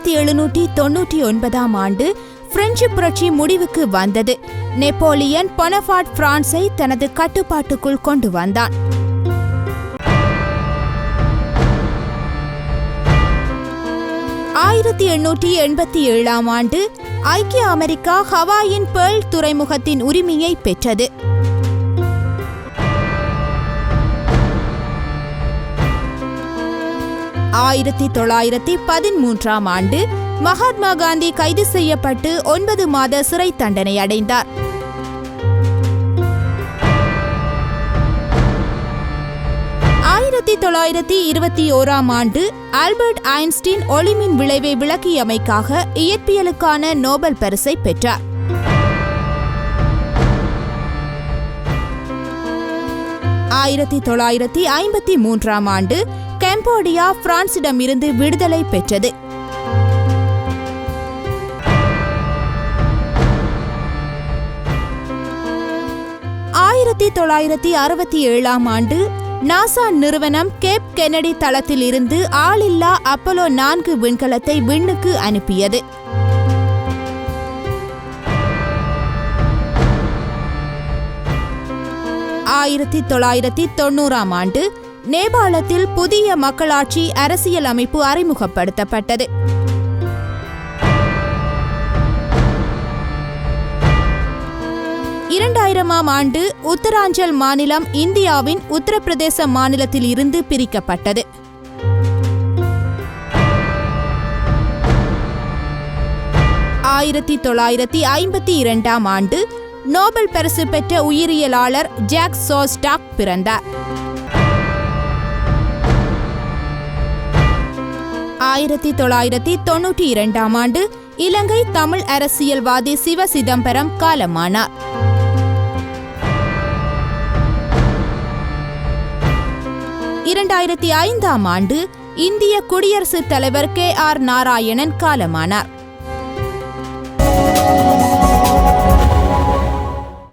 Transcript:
1799 ஆண்டு பிரெஞ்சு புரட்சி முடிவுக்கு வந்தது. நெப்போலியன் பொனபார்ட் பிரான்ஸை தனது கட்டுப்பாட்டுக்குள் கொண்டு வந்தான். 1887 ஆண்டு ஐக்கிய அமெரிக்கா ஹவாயின் பேர்ல் துறைமுகத்தின் உரிமையை பெற்றது. 1913 ஆண்டு மகாத்மா காந்தி கைது செய்யப்பட்டு 9 மாத சிறை தண்டனை அடைந்தார். 1921 ஆண்டு ஆல்பர்ட் ஐன்ஸ்டீன் ஒளிமின் விளைவை விளக்கியமைக்காக இயற்பியலுக்கான நோபல் பரிசை பெற்றார். 1953 ஆண்டு கம்போடியா பிரான்சிடமிருந்து விடுதலை பெற்றது. 1967 ஆண்டு நாசா நிறுவனம் கேப் கென்னடி தளத்தில் இருந்து ஆளில்லா அப்போலோ 4 விண்கலத்தை விண்ணுக்கு அனுப்பியது. 1990 ஆண்டு நேபாளத்தில் புதிய மக்களாட்சி அரசியல் அமைப்பு அறிமுகப்படுத்தப்பட்டது. 2000 ஆண்டு உத்தராஞ்சல் மாநிலம் இந்தியாவின் உத்தரப்பிரதேச மாநிலத்தில் இருந்து பிரிக்கப்பட்டது. 1952 ஆண்டு நோபல் பரிசு பெற்ற உயிரியலாளர் ஜாக் சோஸ்டாக் பிறந்தார். 1992 ஆண்டு இலங்கை தமிழ் அரசியல்வாதி சிவ சிதம்பரம் காலமானார். 2005 ஆண்டு இந்திய குடியரசுத் தலைவர் KR நாராயணன் காலமானார்.